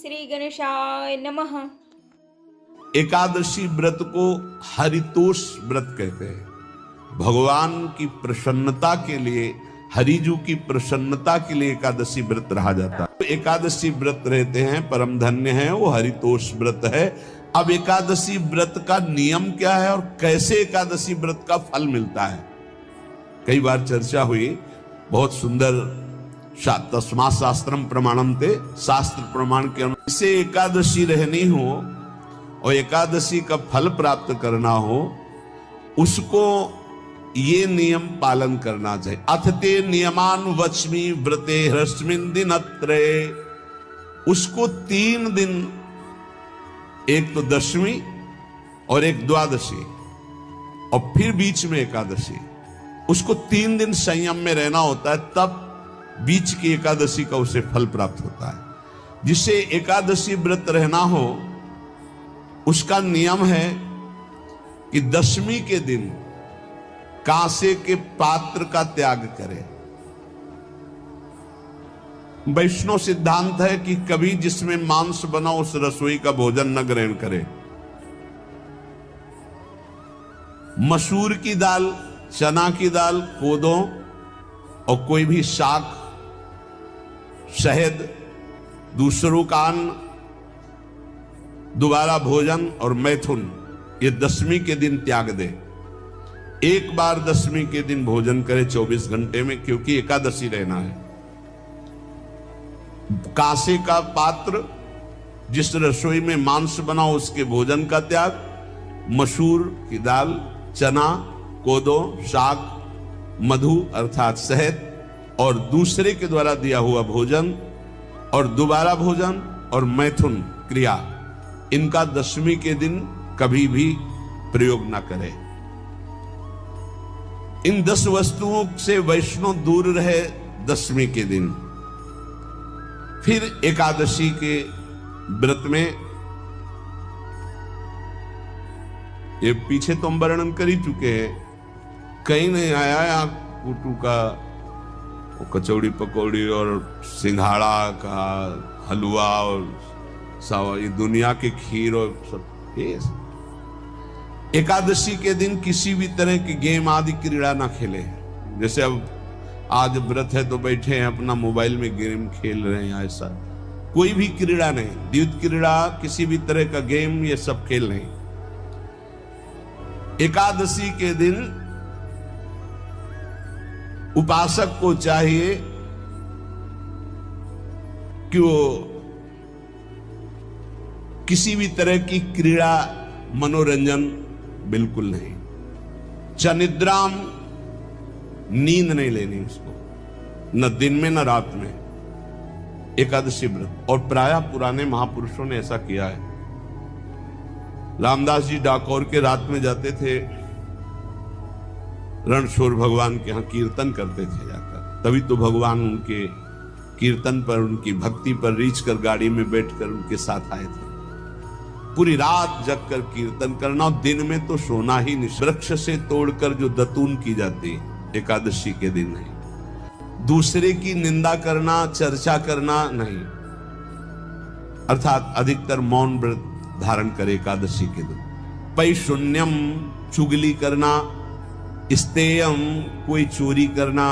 श्री गणेशाय नमः। एकादशी व्रत को हरितोष व्रत कहते हैं। भगवान की प्रसन्नता के लिए, हरिजू की प्रसन्नता के लिए एकादशी व्रत रहा जाता है। तो एकादशी व्रत रहते हैं, परम धन्य है, वो हरितोष व्रत है। अब एकादशी व्रत का नियम क्या है और कैसे एकादशी व्रत का फल मिलता है, कई बार चर्चा हुई। बहुत सुंदर तस्मात् शास्त्रम प्रमाणम थे, शास्त्र प्रमाण के अनुसार इसे एकादशी रहनी हो और एकादशी का फल प्राप्त करना हो, उसको ये नियम पालन करना चाहिए। अथते नियमान वच्मि व्रते ह्रस्मिन् दिनत्रये, उसको 3 दिन, एक तो दशमी और एक द्वादशी और फिर बीच में एकादशी, उसको 3 दिन संयम में रहना होता है, तब बीच की एकादशी का उसे फल प्राप्त होता है। जिसे एकादशी व्रत रहना हो उसका नियम है कि दशमी के दिन कांसे के पात्र का त्याग करे। वैष्णव सिद्धांत है कि कभी जिसमें मांस बना उस रसोई का भोजन न ग्रहण करे। मसूर की दाल, चना की दाल, कोदो और कोई भी शाक, शहद, दूसरों का अन्न, दोबारा भोजन और मैथुन, ये दशमी के दिन त्याग दे। एक बार दशमी के दिन भोजन करे 24 घंटे में, क्योंकि एकादशी रहना है। कांसे का पात्र, जिस रसोई में मांस बना उसके भोजन का त्याग, मसूर की दाल, चना, कोदो, शाक, मधु अर्थात शहद और दूसरे के द्वारा दिया हुआ भोजन और दोबारा भोजन और मैथुन क्रिया, इनका दशमी के दिन कभी भी प्रयोग ना करें। इन 10 वस्तुओं से वैष्णव दूर रहे दशमी के दिन। फिर एकादशी के व्रत में, ये पीछे तो हम वर्णन कर ही चुके हैं, कहीं नहीं आया यहाँ कुटू का कचौड़ी पकौड़ी और सिंघाड़ा का हलवा और सावा, ये दुनिया के खीर और सब। एकादशी के दिन किसी भी तरह की गेम आदि क्रीड़ा ना खेले। जैसे अब आज व्रत है तो बैठे हैं अपना मोबाइल में गेम खेल रहे हैं, ऐसा कोई भी क्रीड़ा नहीं। द्यूत क्रीड़ा, किसी भी तरह का गेम, ये सब खेल नहीं। एकादशी के दिन उपासक को चाहिए कि वो किसी भी तरह की क्रीड़ा, मनोरंजन बिल्कुल नहीं। चनिद्राम, नींद नहीं लेनी उसको, न दिन में न रात में। एकादशी व्रत, और प्रायः पुराने महापुरुषों ने ऐसा किया है। रामदास जी डाकोर के रात में जाते थे, रणछोड़ भगवान के यहाँ कीर्तन करते थे जाकर। तभी तो भगवान उनके कीर्तन पर, उनकी भक्ति पर रीछ कर गाड़ी में बैठकर उनके साथ आए थे। पूरी रात जगकर कीर्तन करना, और दिन में तो सोना ही नहीं। वृक्ष से तोड़कर जो दतून की जाती है एकादशी के दिन नहीं। दूसरे की निंदा करना, चर्चा करना नहीं, अर्थात अधिकतर मौन व्रत धारण करे एकादशी के दिन। पैशून्यम, चुगली करना, स्तेयम, कोई चोरी करना,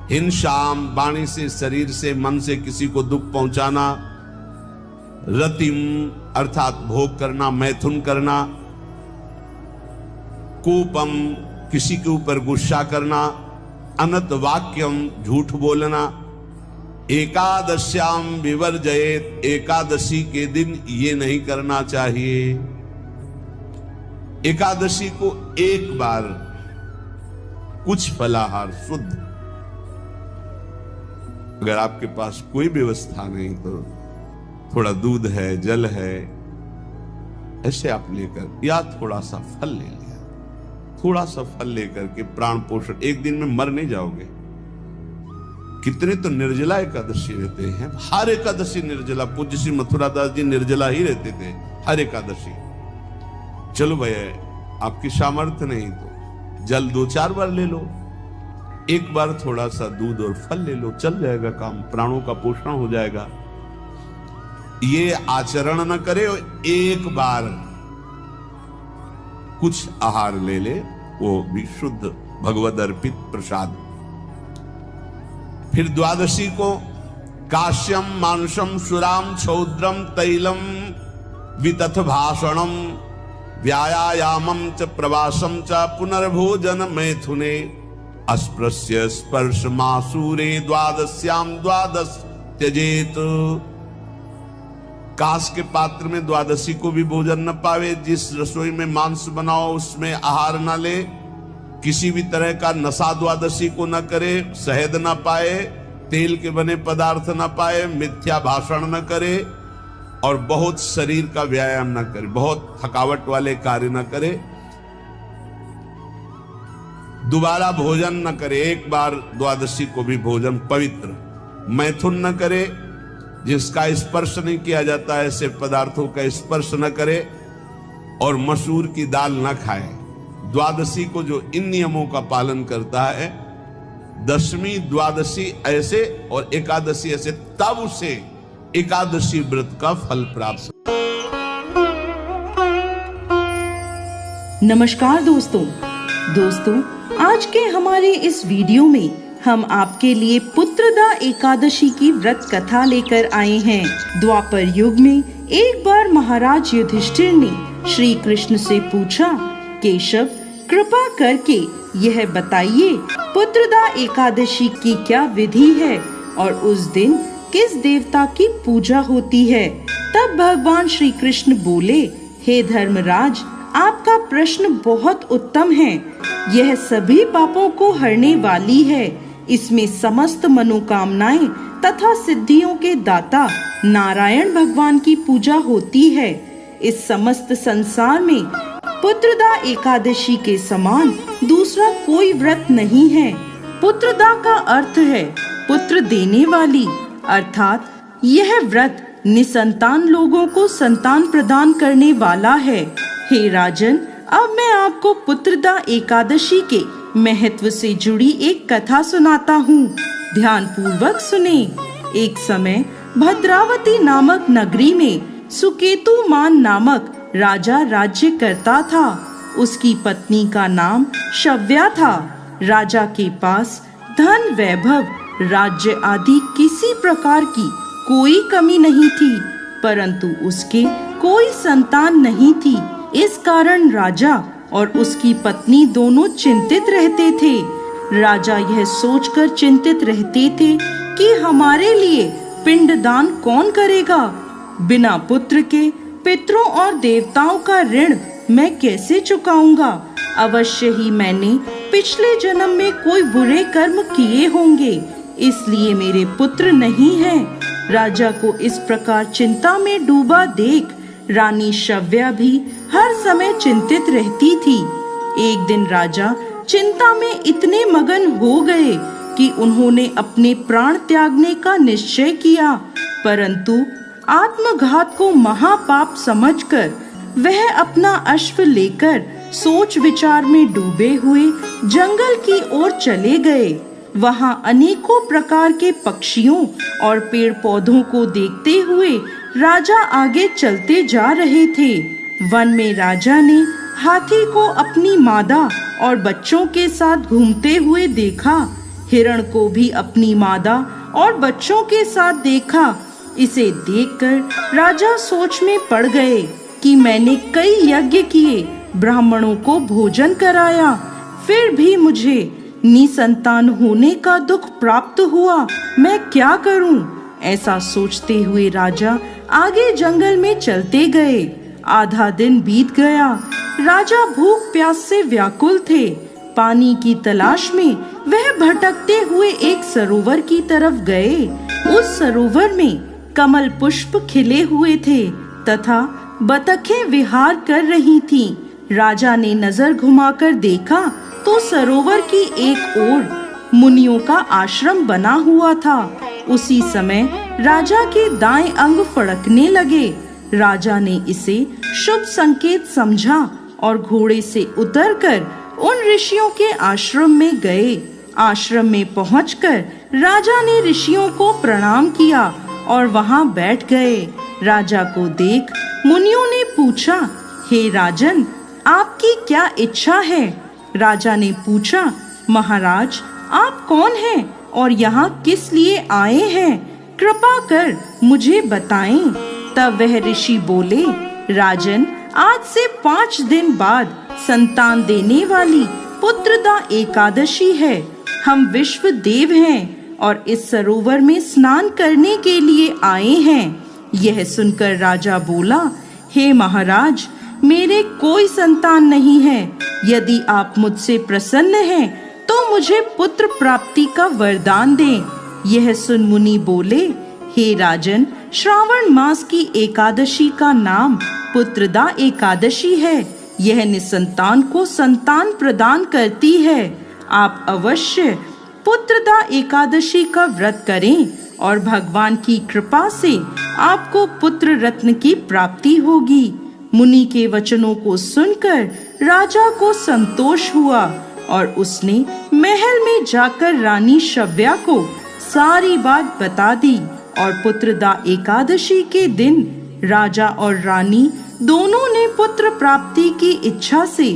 हिंसाम, वाणी से, शरीर से, मन से किसी को दुख पहुंचाना, रतिम अर्थात भोग करना, मैथुन करना, कोपम, किसी के ऊपर गुस्सा करना, अनत वाक्यम, झूठ बोलना। एकादश्याम विवर्जयेत, एकादशी के दिन ये नहीं करना चाहिए। एकादशी को एक बार कुछ फलाहार शुद्ध, अगर आपके पास कोई व्यवस्था नहीं तो थोड़ा दूध है, जल है, ऐसे आप लेकर, या थोड़ा सा फल ले लिया, थोड़ा सा फल लेकर के प्राण पोषण, एक दिन में मर नहीं जाओगे। कितने तो निर्जला एकादशी रहते हैं, हर एकादशी निर्जला। पूज्य श्री मथुरा दास जी निर्जला ही रहते थे हर एकादशी। चलो भैया आपकी सामर्थ्य नहीं तो जल 2-4 बार ले लो, एक बार थोड़ा सा दूध और फल ले लो, चल जाएगा काम, प्राणों का पोषण हो जाएगा। ये आचरण न करे और एक बार कुछ आहार ले ले, वो भी शुद्ध भगवद अर्पित प्रसाद। फिर द्वादशी को काश्यम मांसम सुराम छौद्रम तैलम वितथ भाषणम व्यायामम च प्रवासम च पुनर्भोजन मैथुने अस्पृश्य स्पर्श मासूरे द्वादश्याम द्वादश त्यजेत। कांस के पात्र में द्वादशी को भी भोजन न पावे, जिस रसोई में मांस बनाओ उसमें आहार न ले, किसी भी तरह का नशा द्वादशी को न करे, शहद न पाए, तेल के बने पदार्थ न पाए, मिथ्या भाषण न करे और बहुत शरीर का व्यायाम न करे, बहुत थकावट वाले कार्य न करे, दोबारा भोजन न करे, एक बार द्वादशी को भी भोजन पवित्र, मैथुन न करे, जिसका स्पर्श नहीं किया जाता है ऐसे पदार्थों का स्पर्श न करे, और मसूर की दाल न खाए। द्वादशी को जो इन नियमों का पालन करता है, दशमी द्वादशी ऐसे और एकादशी ऐसे, तब उसे एकादशी व्रत का फल प्राप्त। नमस्कार दोस्तों, आज के हमारे इस वीडियो में हम आपके लिए पुत्रदा एकादशी की व्रत कथा लेकर आए हैं। द्वापर युग में एक बार महाराज युधिष्ठिर ने श्री कृष्ण से पूछा, केशव कृपा करके यह बताइए पुत्रदा एकादशी की क्या विधि है और उस दिन किस देवता की पूजा होती है। तब भगवान श्री कृष्ण बोले, हे धर्मराज, आपका प्रश्न बहुत उत्तम है। यह सभी पापों को हरने वाली है। इसमें समस्त मनोकामनाएं तथा सिद्धियों के दाता नारायण भगवान की पूजा होती है। इस समस्त संसार में पुत्रदा एकादशी के समान दूसरा कोई व्रत नहीं है। पुत्रदा का अर्थ है पुत्र देने वाली, अर्थात यह व्रत निसंतान लोगों को संतान प्रदान करने वाला है। हे राजन, अब मैं आपको पुत्रदा एकादशी के महत्व से जुड़ी एक कथा सुनाता हूँ। ध्यान पूर्वक सुने। एक समय भद्रावती नामक नगरी में सुकेतुमान नामक राजा राज्य करता था। उसकी पत्नी का नाम शव्या था। राजा के पास धन, वैभव, राज्य आदि किसी प्रकार की कोई कमी नहीं थी, परंतु उसके कोई संतान नहीं थी। इस कारण राजा और उसकी पत्नी दोनों चिंतित रहते थे। राजा यह सोचकर चिंतित रहते थे कि हमारे लिए पिंडदान कौन करेगा। बिना पुत्र के पितरों और देवताओं का ऋण मैं कैसे चुकाऊंगा। अवश्य ही मैंने पिछले जन्म में कोई बुरे कर्म किए होंगे, इसलिए मेरे पुत्र नहीं हैं। राजा को इस प्रकार चिंता में डूबा देख रानी शव्या भी हर समय चिंतित रहती थी। एक दिन राजा चिंता में इतने मगन हो गए कि उन्होंने अपने प्राण त्यागने का निश्चय किया, परंतु आत्मघात को महापाप समझकर वह अपना अश्व लेकर सोच विचार में डूबे हुए जंगल की ओर चले गए। वहां अनेकों प्रकार के पक्षियों और पेड़ पौधों को देखते हुए राजा आगे चलते जा रहे थे। वन में राजा ने हाथी को अपनी मादा और बच्चों के साथ घूमते हुए देखा। हिरण को भी अपनी मादा और बच्चों के साथ देखा। इसे देखकर राजा सोच में पड़ गए कि मैंने कई यज्ञ किए, ब्राह्मणों को भोजन कराया, फिर भी मुझे निसंतान होने का दुख प्राप्त हुआ। मैं क्या करूं? ऐसा सोचते हुए राजा आगे जंगल में चलते गए। आधा दिन बीत गया। राजा भूख प्यास से व्याकुल थे। पानी की तलाश में वह भटकते हुए एक सरोवर की तरफ गए। उस सरोवर में कमल पुष्प खिले हुए थे तथा बतखें विहार कर रही थीं। राजा ने नजर घुमाकर देखा तो सरोवर की एक ओर मुनियों का आश्रम बना हुआ था। उसी समय राजा के दाएं अंग फड़कने लगे। राजा ने इसे शुभ संकेत समझा और घोड़े से उतरकर उन ऋषियों के आश्रम में गए। आश्रम में पहुंचकर राजा ने ऋषियों को प्रणाम किया और वहां बैठ गए। राजा को देख मुनियों ने पूछा, हे राजन, आपकी क्या इच्छा है? राजा ने पूछा, महाराज, आप कौन हैं और यहाँ किस लिए आए हैं? कृपा कर मुझे बताएं। तब वह ऋषि बोले, राजन, आज से 5 दिन बाद संतान देने वाली पुत्रदा एकादशी है। हम विश्व देव हैं और इस सरोवर में स्नान करने के लिए आए हैं। यह सुनकर राजा बोला, हे महाराज, मेरे कोई संतान नहीं है। यदि आप मुझसे प्रसन्न हैं तो मुझे पुत्र प्राप्ति का वरदान दें। यह सुन मुनि बोले, हे राजन, श्रावण मास की एकादशी का नाम पुत्रदा एकादशी है। यह निसंतान को संतान प्रदान करती है। आप अवश्य पुत्रदा एकादशी का व्रत करें और भगवान की कृपा से आपको पुत्र रत्न की प्राप्ति होगी। मुनि के वचनों को सुनकर राजा को संतोष हुआ और उसने महल में जाकर रानी शव्या को सारी बात बता दी। और पुत्रदा एकादशी के दिन राजा और रानी दोनों ने पुत्र प्राप्ति की इच्छा से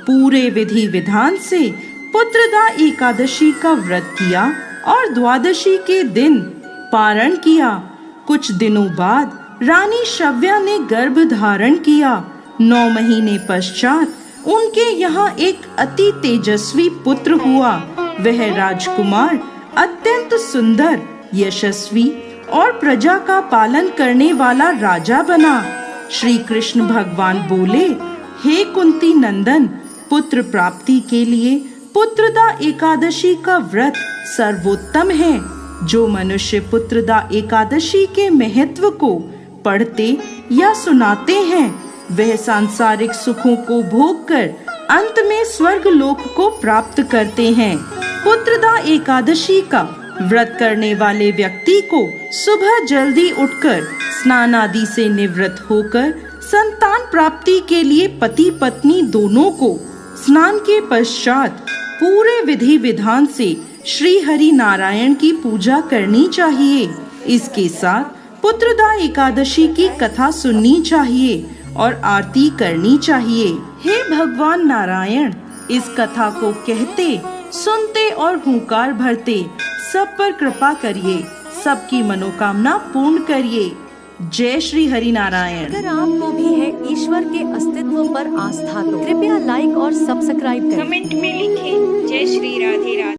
पूरे विधि विधान से पुत्रदा एकादशी का व्रत किया और द्वादशी के दिन पारण किया। कुछ दिनों बाद रानी शव्या ने गर्भ धारण किया। 9 महीने पश्चात उनके यहाँ एक अति तेजस्वी पुत्र हुआ। वह राजकुमार अत्यंत सुंदर, यशस्वी और प्रजा का पालन करने वाला राजा बना। श्री कृष्ण भगवान बोले, हे कुंती नंदन, पुत्र प्राप्ति के लिए पुत्रदा एकादशी का व्रत सर्वोत्तम है। जो मनुष्य पुत्रदा एकादशी के महत्व को पढ़ते या सुनाते हैं, वह सांसारिक सुखों को भोग कर अंत में स्वर्ग लोक को प्राप्त करते हैं। पुत्रदा एकादशी का व्रत करने वाले व्यक्ति को सुबह जल्दी उठकर स्नान आदि से निवृत्त होकर संतान प्राप्ति के लिए पति पत्नी दोनों को स्नान के पश्चात पूरे विधि विधान से श्री हरि नारायण की पूजा करनी चाहिए। इसके साथ पुत्रदा एकादशी की कथा सुननी चाहिए और आरती करनी चाहिए। हे भगवान नारायण, इस कथा को कहते, सुनते और हुंकार भरते सब पर कृपा करिए, सबकी मनोकामना पूर्ण करिए। जय श्री हरि नारायण। अगर आपको भी है ईश्वर के अस्तित्व पर आस्था तो कृपया लाइक और सब्सक्राइब करें। कमेंट में लिखें, जय श्री राधे राधे।